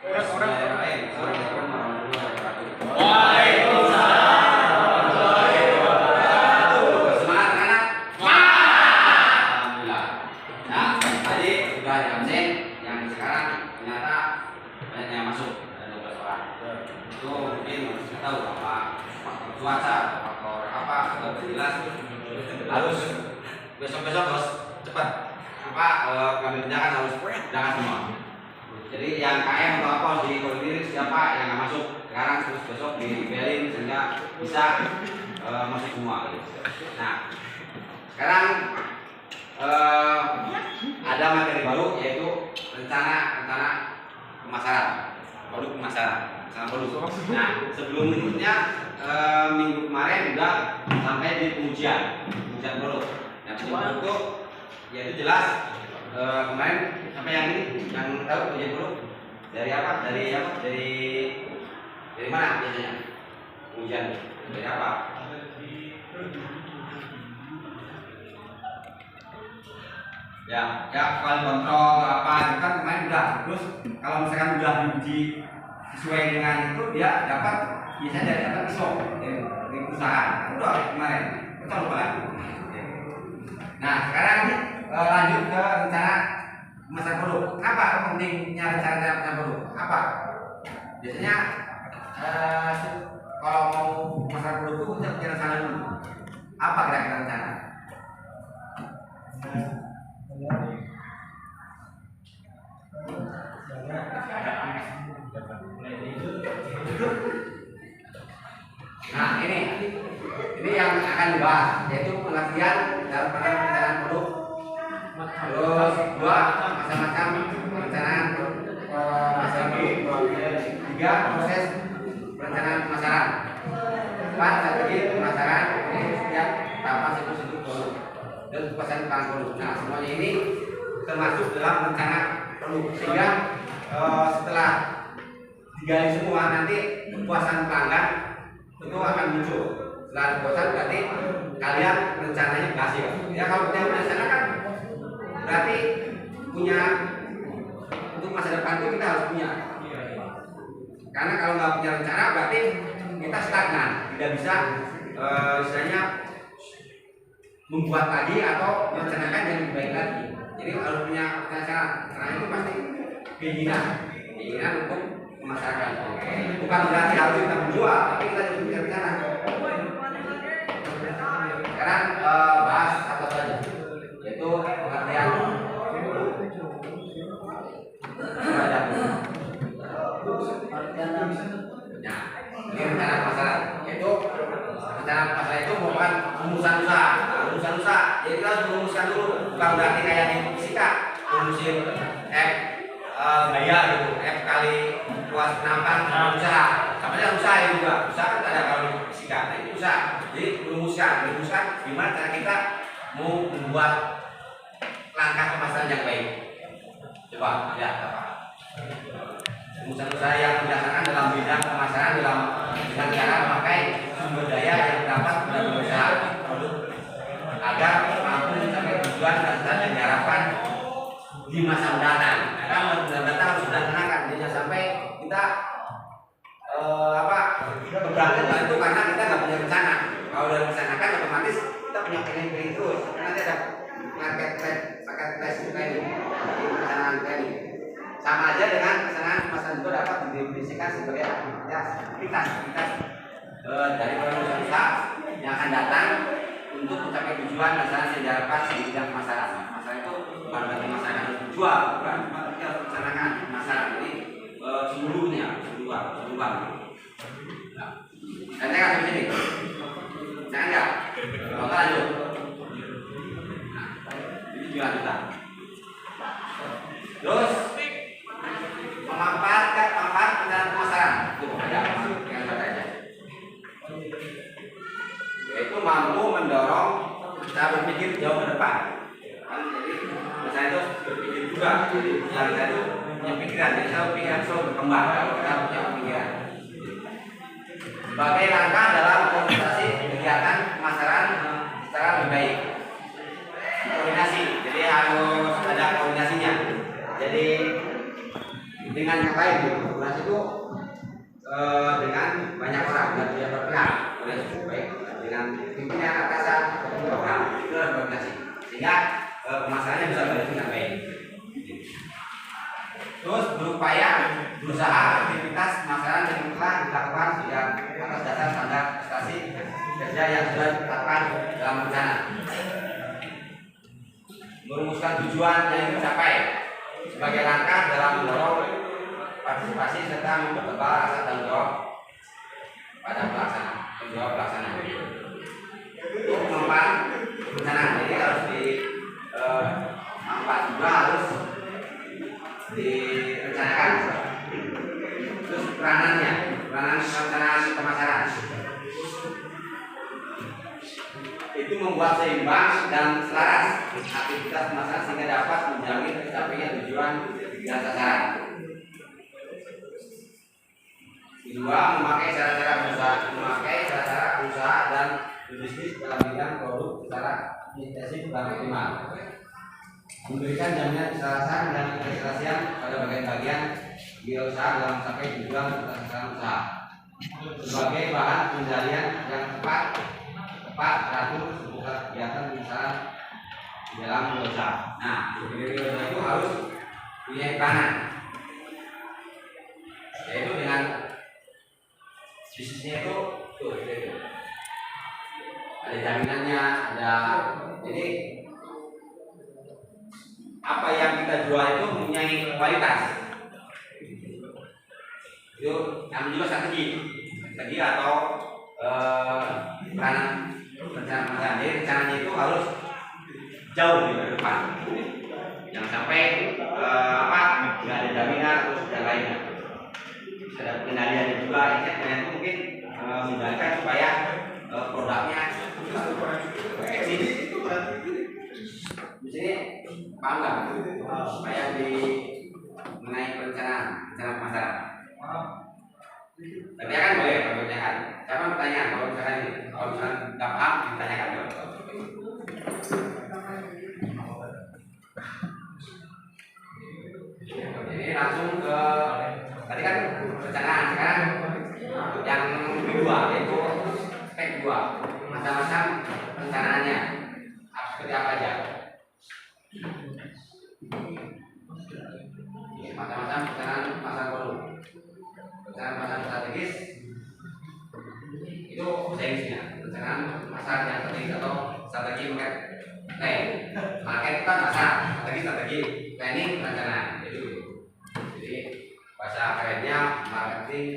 Bismillahirrahmanirrahim. Assalamualaikum warahmatullahi wabarakatuh. Waalaikumsalam warahmatullahi wabarakatuh. Semangat anak? Alhamdulillah. Nah, tadi sudah di absen, yang sekarang ternyata banyak yang masuk, ada 12 orang. Itu mungkin harus tahu apa faktor cuaca, faktor apa, sudah jelas. Harus besok-besok harus cepat ngambil tindakan, harus jangan semua. Jadi yang KM atau apa harus dikoordinir siapa yang nggak masuk sekarang, terus besok dibelin sehingga bisa masuk semua. Nah, sekarang ada materi baru yaitu rencana pemasaran, produk pemasaran, rencana produk. Nah, sebelumnya minggu kemarin sudah sampai di pengujian produk. Nah, pengujian produk yaitu jelas kemarin sampai yang ini yang tahu pengujian produk dari apa? Dari mana biasanya pengujian? Dari apa? Ya kali kontrol apa itu kan kemarin udah. Terus kalau misalkan udah diuji sesuai dengan itu dia dapat biasanya dapat ISO dari perusahaan. Udah kemarin kita lupa lagi. Nah sekarang lanjut ke rencana pemasaran produk. Kenapa pentingnya rencana pemasaran produk? Apa? Biasanya kalau mau pemasaran produk itu kita punya rencana dulu. Apa kira-kira rencana? Nah ini yang akan dibahas yaitu pengertian dalam perencanaan produk. Terus dua macam-macam perencanaan pemasaran produk. Tiga proses perencanaan pemasaran. Empat strategi pemasaran ini setiap tahapan siklus produk dan pesan tentang produk. Nah semuanya ini termasuk dalam rencana produk sehingga setelah digali semua nanti kepuasan pelanggan itu akan muncul. Setelah kepuasan berarti kalian rencananya berhasil. Ya kalau kita merencanakan berarti punya untuk masa depan itu kita harus punya. Karena kalau nggak punya rencana berarti kita stagnan, tidak bisa istilahnya membuat lagi atau merencanakan yang lebih baik lagi. Jadi harus punya rencana. Karena itu pasti keinginan untuk memasarkan. Bukan berarti harus kita menjual, tapi kita juga punya rencana. Sekarang bahas satu saja, yaitu pengertian terhadap. Nah, ini rencana pemasaran. Yaitu rencana pemasaran itu merupakan rumusan usaha. Rumusan usaha, jadi kita harus merumuskan dulu. Bukan berarti kayak di fisika, rumusin F gaya gitu, F kali luas penampang usaha. Sama aja usaha juga. Usaha kan ada kalau di fisika, nah itu usaha. Jadi rumuskan gimana cara kita mau membuat langkah pemasaran yang baik. Coba lihat apa? Rumusan usaha yang didasarkan dalam bidang pemasaran dengan cara memakai sumber daya yang terdapat dalam usaha produk agar mampu mencapai tujuan dan yang diharapkan di masa mendatang. Karena masa mendatang harus dilaksanakan, jangan sampai kita keberangkatan itu karena kita nggak punya rencana. Kalau udah rencanakan otomatis kita punya planning terus. Karena nanti ada market place planning, perencanaan planning. Sama aja dengan perencanaan pemasaran juga dapat didefinisikan sebagai aktivitas dari perusahaan usaha yang akan datang untuk mencapai tujuan masalah yang diharapkan di bidang pemasaran. Masalah itu bukan berarti masalah harus dijual, bukan. Kita harus rencanakan masalah ini seluruhnya, keseluruhan. Dan saya kasih sini. Saya enggak. Kalau lanjut. Nah, ini juga kita. Terus memanfaatkan rencana pemasaran. Itu ada yang katanya. Yaitu mampu mendorong kita berpikir jauh ke depan. Kan jadi saya itu berpikir juga. Jadi saya itu punya pikiran. Jadi saya pikiran selalu berkembang. Kalau kita punya pikiran. Sebagai langkah dalam koordinasi kegiatan pemasaran secara lebih baik. Koordinasi, jadi harus ada koordinasinya. Jadi dengan yang lain gitu. Kolaborasi itu dengan banyak orang dan dia berpihak, oleh baik dengan pimpinan atasan ataupun orang itu harus berkoordinasi sehingga pemasarannya bisa berjalan dengan baik. Terus berusaha aktivitas pemasaran yang telah dilakukan sejak atas dasar standar prestasi kerja yang sudah ditetapkan dalam rencana. Merumuskan tujuan yang ingin dicapai sebagai langkah dalam mendorong partisipasi serta mempertebal rasa tanggung jawab pada pelaksana. Untuk pengembangan rencana jadi harus manfaat juga harus direncanakan. Terus peranan perencanaan pemasaran itu membuat seimbang dan selaras aktivitas pemasaran sehingga dapat menjamin tercapainya tujuan dan sasaran. Kedua, memakai cara-cara usaha dan bisnis dalam bidang produk secara intensif dan optimal. Memberikan jaminan kesalahan dan keberhasilan pada bagian-bagian usaha dalam mencapai tujuan sasaran usaha. Sebagai bahan pengendalian yang tepat teratur seputar kegiatan pemasaran di dalam usaha. Nah, itu harus punya peranan, yaitu dengan bisnisnya itu ada jaminannya, ada jadi apa yang kita jual itu mempunyai kualitas. Itu yang juga strategi atau peranan rencana. Jadi rencananya itu harus jauh di depan, jangan sampai nggak ada jaminan terus dan lainnya. Ada pengendalian juga, ini mungkin menjalankan supaya produknya eksis. Di sini paham nggak? Supaya mengenai perencanaan pemasaran. Tapi kan boleh pertanyaan. Siapa bertanya kalau misalnya nggak paham ditanyakan dulu. Jadi langsung ke tadi kan perencanaan, sekarang yang kedua yaitu spek 2 macam-macam perencanaannya seperti apa aja. Macam-macam perencanaan pasar produk, perencanaan pasar strategis itu sainsnya, perencanaan pasar yang strategis atau strategi market kan pasar, strategi planning perencanaan itu. Jadi bahasa kerennya marketing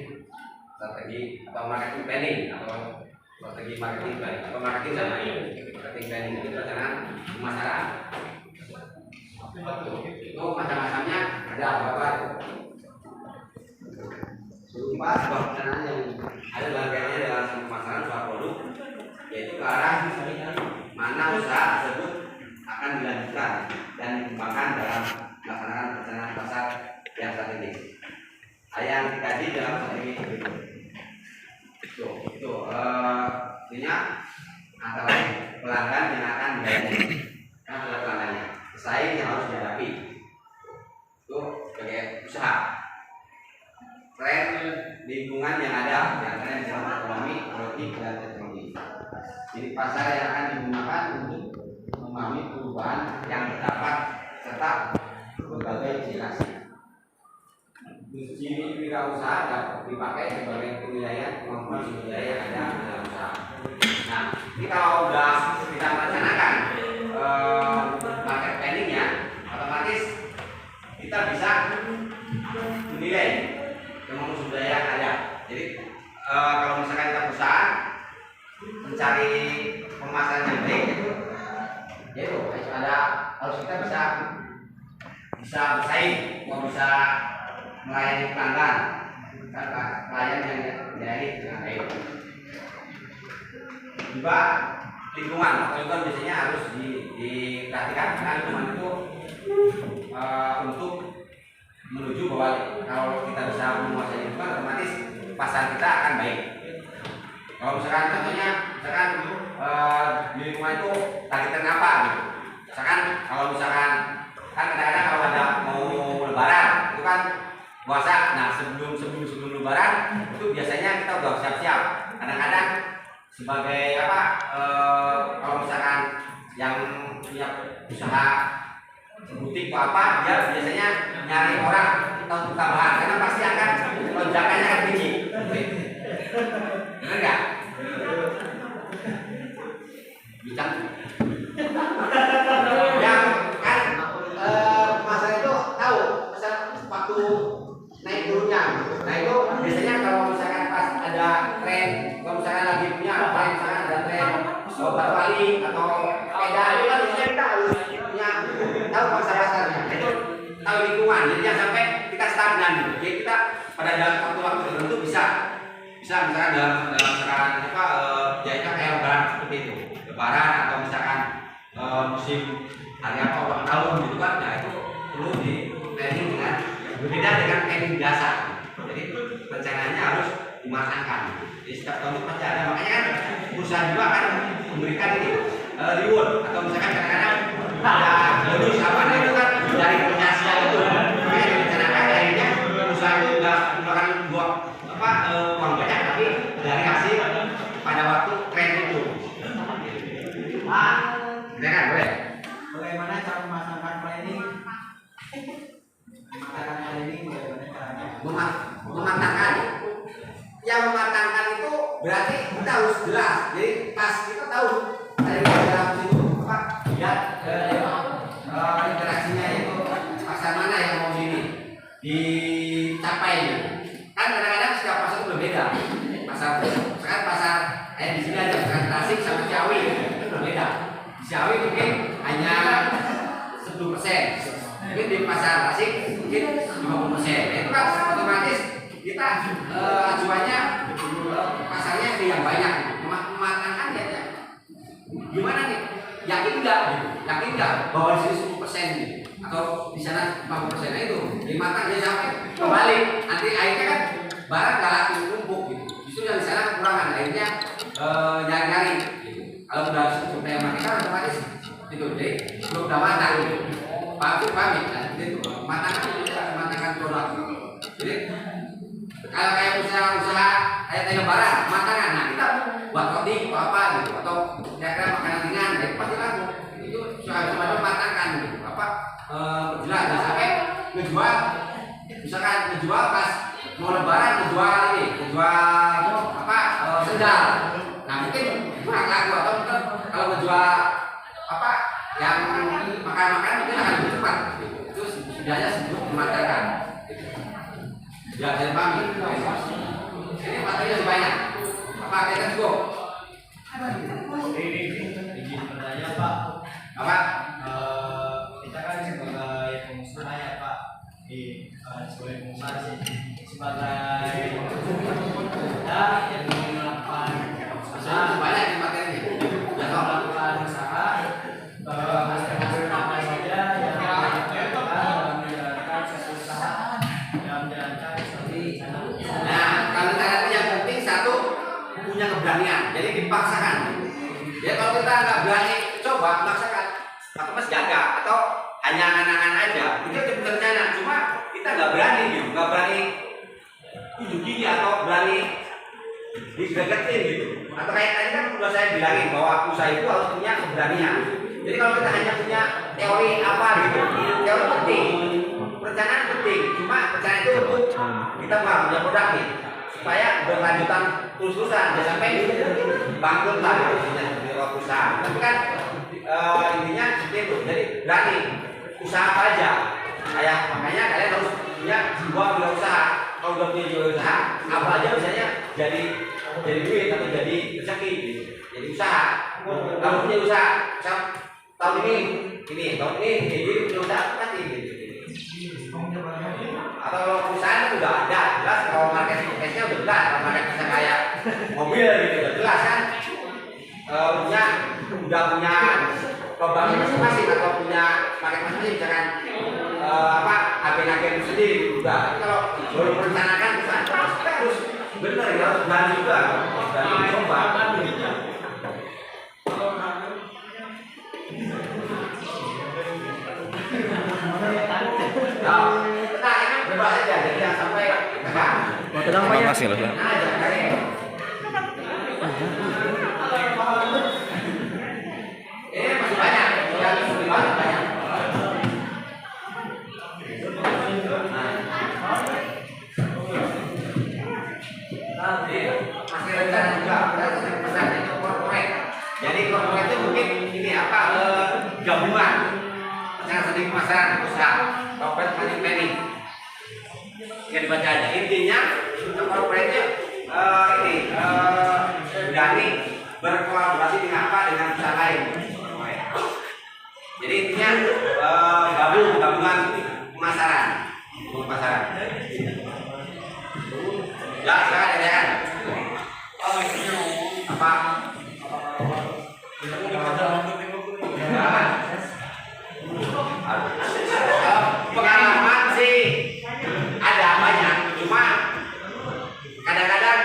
strategi atau marketing planning atau strategi marketing planning atau marketing sama marketing planning itu perencanaan pemasaran. Itu macam-macamnya ada beberapa. Berupa sebuah perencanaan yang ada bagiannya dalam pemasaran sebuah produk, yaitu ke arah mana usaha tersebut akan dilanjutkan dan dikembangkan dalam melaksanakan perencanaan pasar yang strategis. Yang dikaji dalam strategi berikut. Itu artinya antara pelanggan yang akan dilayani, kan ada pelanggannya, pesaing yang harus dihadapi. Itu sebagai usaha. Tren lingkungan yang ada, yang ada di dalam ekonomi, politik dan teknologi. Jadi pasar yang akan digunakan untuk memahami perubahan yang terdapat serta berbagai ciri. Ciri wirausaha dapat dipakai sebagai penilaian kemampuan sumber daya yang ada dalam usaha. Nah, ini kalau sudah kita merencanakan market planningnya, otomatis kita bisa menilai kemampuan sumber daya yang ada. Jadi kalau misalkan kita berusaha mencari pemasaran yang baik, itu harus kita bisa bersaing, bisa melayani pelanggan, klien yang dilayani dengan baik. Juga lingkungan biasanya harus diperhatikan karena lingkungan itu untuk menuju bahwa kalau kita bisa menguasai lingkungan, otomatis pasar kita akan baik. Kalau misalkan contohnya, di lingkungan itu targetnya apa? Gitu. Misalkan kalau kan kadang-kadang kalau ada mau lebaran itu kan puasa. Nah sebelum Lebaran itu biasanya kita udah siap-siap. Kadang-kadang sebagai apa? Kalau misalkan yang punya usaha butik atau apa, dia biasanya nyari orang kita untuk tambahan karena pasti akan lonjakannya akan tinggi. Benar nggak? Bicara. Yang kan pasar itu tahu pasar waktu naik turunnya. Nah itu biasanya kalau misalkan pas ada tren, kalau misalkan lagi punya tren, misalkan ada tren batu wali atau sepeda itu kan biasanya kita harus punya tahu pasar-pasarnya. Itu tahu lingkungan. Jadi jangan sampai kita stagnan. Jadi kita pada dalam waktu-waktu tertentu bisa misalkan dalam misalkan apa ya itu kayak lebaran seperti itu. Lebaran atau misalkan musim hari apa ulang tahun gitu kan, nah itu perlu di planning dengan berbeda dengan planning biasa. Jadi rencananya harus dimatangkan. Jadi setiap tahun itu pasti ada, makanya kan perusahaan juga akan memberikan ini reward atau misalkan kadang-kadang ada bonus apa, nah itu kan dari penghasilan itu. Makanya direncanakan akhirnya perusahaan itu nggak akan buat apa uang banyak, tapi dari hasil pada waktu tren itu. Kan boleh. Bagaimana cara memasangkan planning? Mematangkan planning bagaimana caranya? Mematangkan. Yang mematangkan itu berarti kita harus jelas. Jadi pas kita tahu dari dalam situ apa ya interaksinya itu pasar mana yang mau ini dicapai. Kan kadang-kadang setiap pasar itu berbeda. Sekarang pasar di sini aja pasar Tasik sama Ciawi itu berbeda. Ciawi mungkin hanya 10%, mungkin di pasar Tasik mungkin 50%. Itu kan otomatis kita acuannya pasarnya ke yang banyak. Mematangkan ya. Gimana nih? Yakin nggak? Yakin nggak bahwa di sini 10% gitu? Atau di sana 50%? Nah itu dimatang dia sampai kembali. Nanti akhirnya kan barang nggak laku numpuk gitu. Justru yang di sana kekurangan. Akhirnya nyari-nyari. Gitu. Kalau udah sudah yang mati kan otomatis itu jadi belum udah matang gitu. Paham ya? Itu matangkan produk. Jadi kalau kayak usaha kayak lebaran matangan, nah kita buat roti atau apa gitu atau kira-kira makanan ringan, ya pasti laku. Itu sudah matangkan gitu. Apa jelas jangan sampai ngejual misalkan ngejual pas mau lebaran ngejual apa sendal. Nah mungkin kurang laku atau mungkin kalau ngejual apa yang makan-makan mungkin akan lebih cepat. Gitu. Itu setidaknya sebelum mematangkan. Gitu. Ya saya paham. Ini materinya banyak. Apa kita cukup? Izin bertanya Pak. Apa? Kita kan sebagai pengusaha ya Pak. Sebagai pengusaha sih sebagai kita yang melakukan usaha Banyak di materinya. Ya toh. melakukan usaha masker-masker apa saja yang dilakukan dalam menjalankan suatu usaha dalam menjalankan seperti Nah, kalau syaratnya yang penting satu punya keberanian. Jadi dipaksakan. Ya kalau kita nggak berani coba paksakan, atau mas jaga atau hanya angan-angan aja, itu berencana. Cuma kita nggak berani gitu, nggak berani ujuk gigi atau berani digeregetin gitu. Atau kayak tadi kan sudah saya bilangin bahwa usaha itu harus punya keberanian. Jadi kalau kita hanya punya teori apa gitu, teori penting, perencanaan penting. Cuma perencanaan itu untuk kita punya produk nih supaya berlanjutan terus-terusan, jangan sampai bangkrut lah di perusahaan. Tapi kan intinya seperti itu. Jadi berani usaha apa aja. Makanya kalian harus punya jiwa wirausaha. Kalau udah punya jiwa usaha, apa aja misalnya jadi duit atau jadi rezeki, gitu. Jadi usaha. Kalau punya usaha, tahun ini, tahun ini, jadi punya usaha pasti gitu. Atau kalau perusahaan itu udah ada, jelas kalau market space-nya udah jelas, kalau market bisa kayak mobil gitu udah jelas kan. Udah punya lubangnya masing-masing atau punya market masing-masing, misalkan agen-agen sendiri udah. Tapi kalau baru merencanakan perusahaan kita harus benar ya, harus berani juga, berani coba. Nah, emang berdua aja, jadi jangan sampai tegang. Tegang banyak. Nah, jangan kaget. Ini masih banyak, yang lebih banyak. Masih rencana juga, kita pesan itu korporat. Jadi korporat itu mungkin ini apa gabungan, misalnya seni pemasaran, usaha, korporat planning. Yang dibaca aja. Intinya korporat itu berani berkolaborasi dengan apa dengan usaha lain. Jadi intinya gabungan pemasaran. Ya, sekarang ada kan? Apa? Pengalaman sih ada banyak, cuma kadang-kadang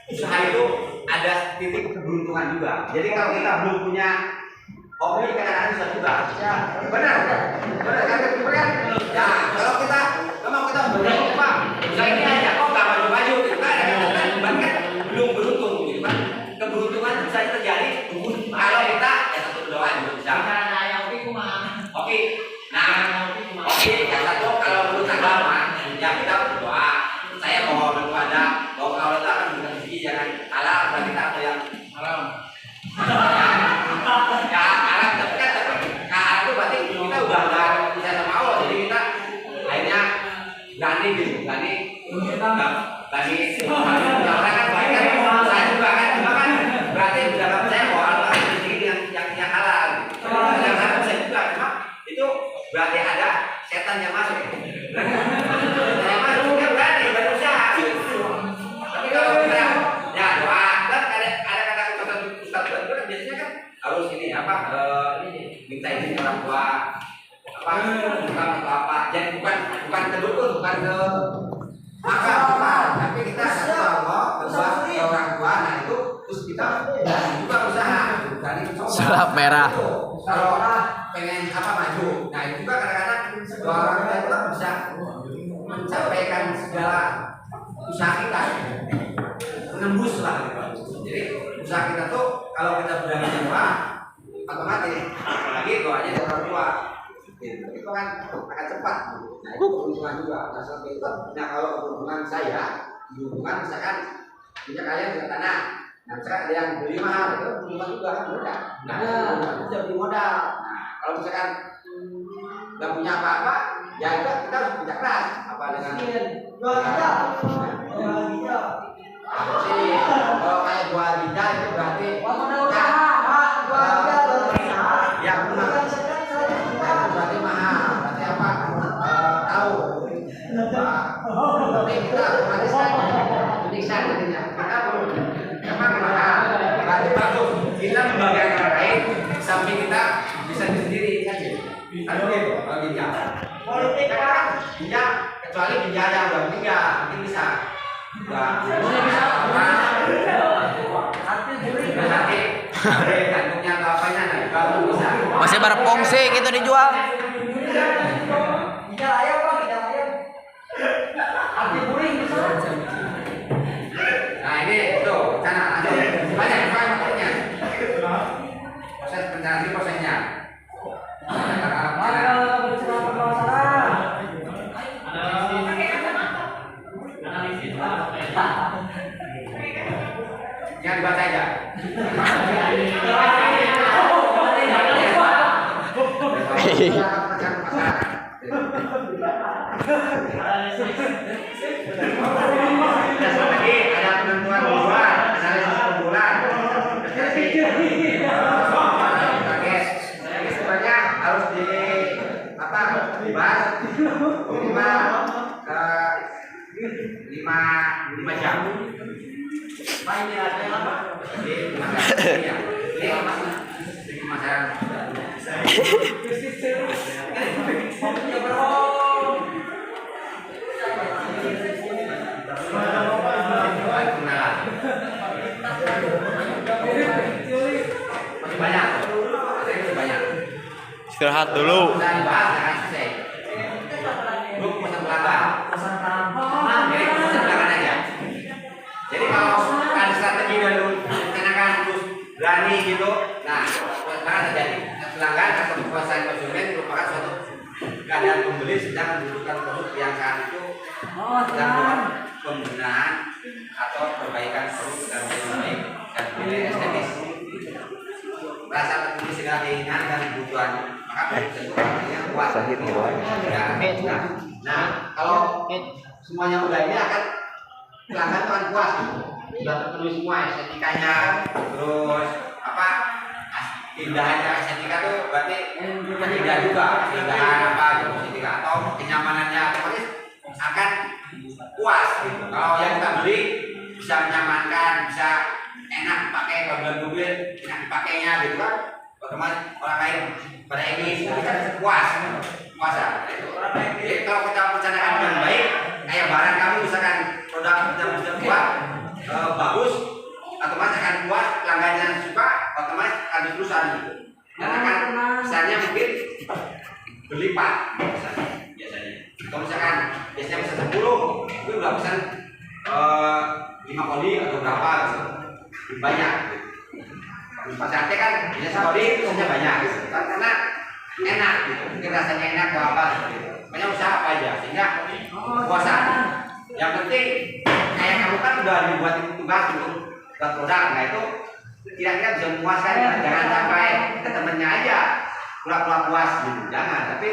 usaha itu ada titik keberuntungan juga. Jadi kalau kita belum punya hobi, kadang-kadang susah juga. Ya, benar kan? Ya, kalau kita berubah, usaha ini aja kok nggak maju-maju, kita ada kan belum beruntung, gitu kan? Keberuntungan bisa terjadi kalau kita ya satu berdoa juga bisa. Oke, nah, oke, yang satu kalau menurut agama, ya kita berdoa. Saya mohon kepada bahwa Allah akan memberikan rezeki jangan halal bagi kita atau yang haram. Ya halal tapi kan halal itu berarti kita udah nggak bisa sama Allah, jadi kita akhirnya berani orang kan baik kan, saya juga kan berarti udah nggak percaya bahwa Allah akan rezeki yang halal. Yang halal saya juga, cuma itu berarti ada setan yang masuk. Yang masuk dia berani berusaha. Tapi kalau kita ya doa, kan ada kata Ustaz Badrun biasanya kan harus ini apa minta izin orang tua apa jadi bukan ke dukun, bukan ke makam, tapi kita kasih Allah berdoa ke orang tua. Nah itu terus kita juga usaha dari Sulap merah. kalau orang pengen apa maju, nah itu juga kadang-kadang doa orang tua itu bisa mencapai segala usaha kita, menembus lah gitu. Jadi usaha kita tuh kalau kita berani doa otomatis, apalagi doanya dari orang tua itu kan akan cepat. Nah itu keuntungan juga. Nah seperti itu. Nah kalau keuntungan saya di hubungan misalkan punya kalian punya tanah, nah misalkan ada yang beli mahal, itu keuntungan juga kan beda. Nah itu jadi modal. Nah kalau misalkan nggak punya apa-apa, ya itu kita harus kerja keras. Apa dengan jual ginjal? Sih kalau kayak jual ginjal itu berarti yang berarti mahal, berarti apa? Tahu. Tapi kita otomatis kan menyiksa dirinya. Kita memang mahal, berarti bagus. Kita membagikan orang lain, samping kita bisa sendiri saja. Kan begitu kalau ginjal. Politik kan ginjal, kecuali ginjal yang udah meninggal, mungkin bisa. Masih berfungsi gitu dijual. Nah ini tuh cara banyak prosesnya. Proses pencarian ini prosesnya. Jangan dibaca aja. Lagi ada penentuan tujuan, analisis kumpulan, sebenarnya harus dibahas lima jam. Istirahat dulu. Lu pesan pelanggan. Jadi silakan aja. Jadi kalau ada strategi dan rencanakan terus berani gitu, nah akan terjadi pelanggan atau kekuasaan konsumen merupakan suatu keadaan pembeli sedang membutuhkan produk yang saat itu sedang melakukan pembenahan atau perbaikan produk dan baik dan nilai estetis. Rasa tertulis segala keinginan dan kebutuhan, maka produk tersebut artinya kuat. Nah, kalau semuanya udah ini akan pelanggan itu akan puas gitu. Sudah terpenuhi semua estetikanya, terus apa keindahannya estetika tuh berarti indah juga, keindahan apa gitu estetika atau kenyamanannya otomatis akan puas gitu. Kalau yang kita beli bisa menyamankan, bisa enak dipakai, kalau bilang mobil enak dipakainya gitu kan, otomatis orang lain pada ini kita puas, puasa. Jadi kalau kita rencanakan dengan baik, kayak barang kamu misalkan produk kita bisa buat bagus, otomatis akan puas, pelanggannya suka, otomatis akan diterusan gitu. Dan akan misalnya mungkin berlipat biasanya. Kalau misalkan biasanya bisa 10, itu udah pesan 5 kali atau berapa gitu. Lebih banyak gitu. Pas sate kan bisa sekali pesannya banyak gitu. Karena enak gitu, mungkin rasanya enak atau apa gitu. Banyak usaha apa aja sehingga puasan. Yang penting kayak kamu kan udah dibuat tugas untuk buat produk, nah itu kira-kira bisa memuaskan. Jangan sampai ke temennya aja pura-pura puas gitu, jangan, tapi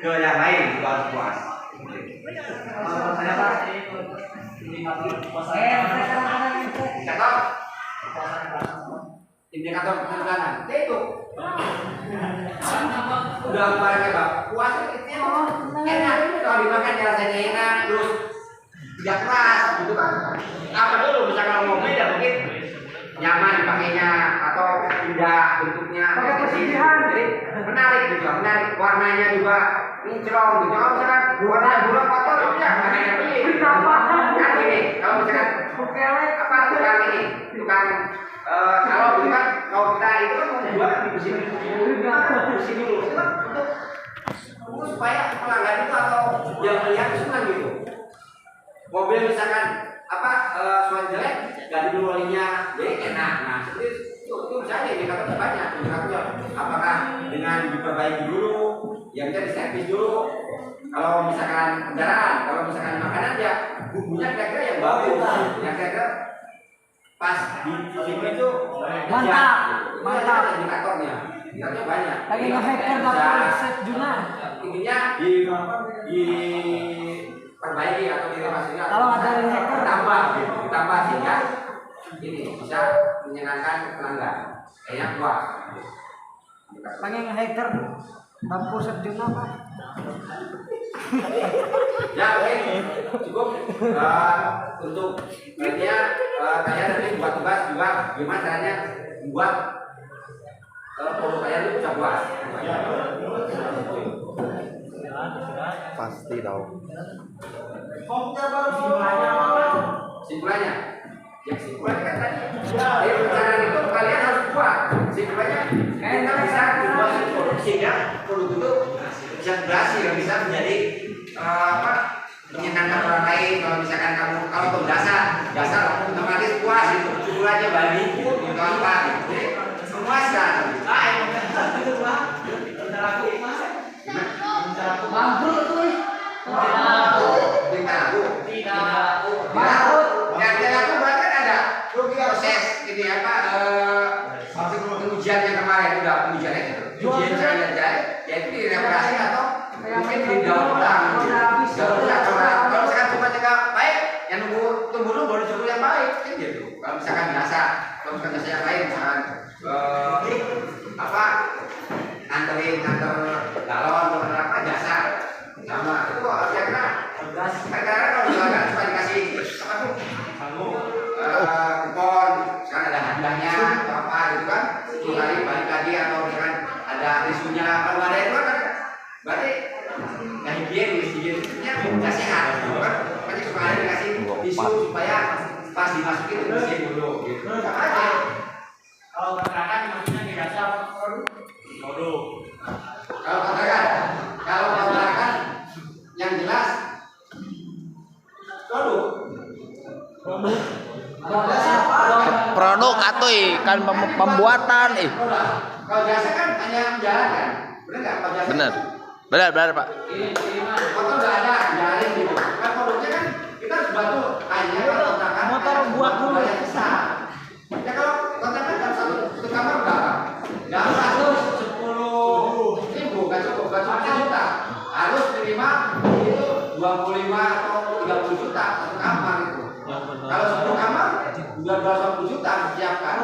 ke yang lain juga harus puas. Saya Pak, indikator ketegangan itu udah barangnya Pak puas itu enak, kalau dimakan rasanya enak, terus tidak keras gitu kan. Apa dulu misalkan mobil ya mungkin nyaman dipakainya atau indah bentuknya, jadi menarik gitu, menarik warnanya juga kinclong gitu. Kalau misalkan warna burung kotor ya mana yang beli kan gini. Kalau misalkan apa tukang ini tukang kalau gitu kan, kalau kita itu kan membuat di bersih dulu untuk supaya pelanggan itu atau yang melihat senang gitu. Mobil misalkan apa suara jelek ganti dulu olinya jadi enak. Nah seperti itu misalnya indikatornya banyak. Indikatornya apakah dengan diperbaiki dulu, yang bisa diservis dulu. Kalau misalkan kendaraan, kalau misalkan makanan ya bumbunya kira-kira yang bagus, yang kira-kira pas di sini itu Mantap, mantap. Indikatornya banyak. Lagi nge-hacker dapat set Juna. Intinya di perbaiki atau direnovasinya. Kalau ada yang hacker ditambah sehingga ini bisa menyenangkan pelanggan. Kayaknya kuat. Pengen nge-hacker dapur set Juna Pak. Ya mungkin cukup untuk media kalian nanti buat tugas juga gimana caranya membuat produk kalian itu bisa puas. Pasti tahu. Simpulannya ya simpulannya kan tadi dari perencanaan itu kalian harus buat simpulannya kita bisa membuat produk sehingga produk itu bisa berhasil, bisa menjadi menyenangkan orang lain. Kalau misalkan kamu kalau dasar otomatis puas itu simpulannya balik pun itu apa jadi memuaskan. Bangkrut tuh. Yang aku berarti ada proses ini apa pengujian yang kemarin udah pengujiannya ujian saya jadi direparasi atau mungkin didaur ulang. Kalau misalkan cuma jaga baik, yang tunggu dulu baru coba yang baik kan gitu. Kalau misalkan biasa, kalau misalkan biasa yang lain misalkan apa nganter galon atau apa jasa sama itu kira-kira kadang-kadang kalau misalkan cuma dikasih apa tuh kupon sekarang ada hadiahnya atau apa gitu kan 10 kali balik lagi atau misalkan ada tisunya kalau ada itu kan berarti nggak higienisnya nggak sehat gitu kan. Makanya suka ada dikasih tisu supaya pas dimasukin itu bersih dulu gitu aja. Kalau kontrakan maksudnya dikasih produk. Kalau kontrakan yang jelas produk. Produk atau kan pembuatan Kalau jasa kan hanya menjalankan, benar nggak? Kalau jasa bener Pak. motor nggak ada jalan gitu. Kan produknya kan kita harus bantu hanya kalau kontrakan Motor buat dulu. yang besar. Ya kalau kontrakan kan satu kamar berapa? Nggak harus 10.000 nggak cukup 1 juta. Harus minimal itu 25 atau 30 juta satu kamar itu. Kalau 10 kamar udah 220 juta disiapkan.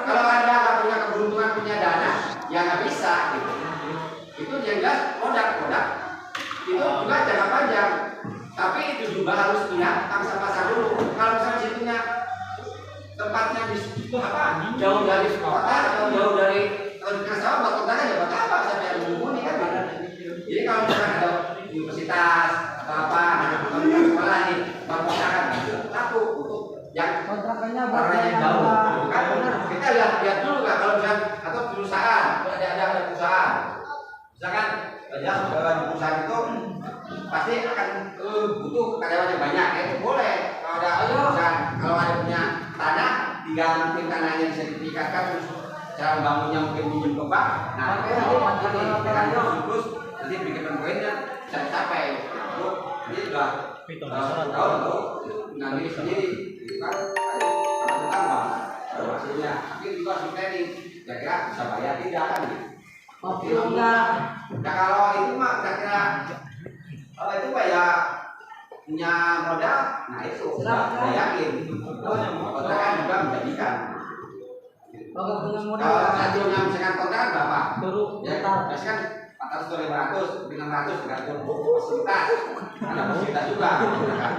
Kalau Anda nggak punya keberuntungan punya dana, ya nggak bisa gitu. Itu yang jelas produk itu juga jangka panjang. Tapi itu juga harus lihat angsa pasar dulu. Kalau misalnya situnya tempatnya di jauh dari kota atau jauh dari sawah buat kontrakan ya buat apa sampai ada mumpuni kan? Jadi kalau misalkan ada universitas atau apa, atau sekolah nih, buat kontrakan laku untuk yang Kontrakannya buat orang yang jauh, yang kan? Kita lihat dulu kan kalau misalkan atau perusahaan, ada perusahaan, misalkan ya di perusahaan itu pasti akan butuh karyawan yang banyak, ya itu boleh. Kalau ada perusahaan, kalau ada punya tanah, tinggal mungkin tanahnya disertifikatkan terus cara membangunnya mungkin pinjam ke bank. Nah, itu dengan terus nanti bikin poinnya bisa capai. Ini sudah tahu ngambil sendiri, kan? Tentang bang, hasilnya. Tapi juga harus planning. Kira-kira bisa bayar tidak kan? Oke, enggak. Nah kalau itu mah kira-kira itu kayak punya modal, nah itu saya yakin. Kontrakan juga menjadikan. Kalau punya modal. Kalau satunya misalkan kontrakan berapa? Baru Ya, biasanya kan 400 atau 500, 600 tergantung fasilitas. Ada fasilitas juga, kan?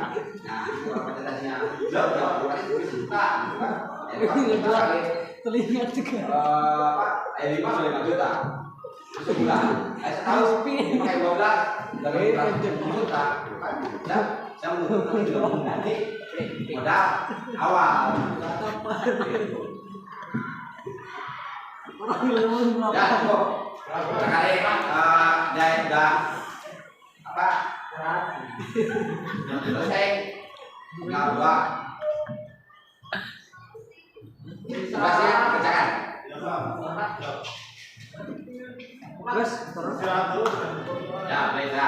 Nah, itu fasilitasnya jauh, bukan itu juta, gitu kan? Jadi Terlihat juga. apa? 5 sampai 5 juta. Sebulan. Setahun pakai 12 dari 100 juta, kan? Dan saya menurut nanti modal awal. Ya, kok. Sekali dia udah apa? Selesai. Tinggal 2. Tugasnya kerjakan. Terus Istirahat dulu. Ya, baik ya.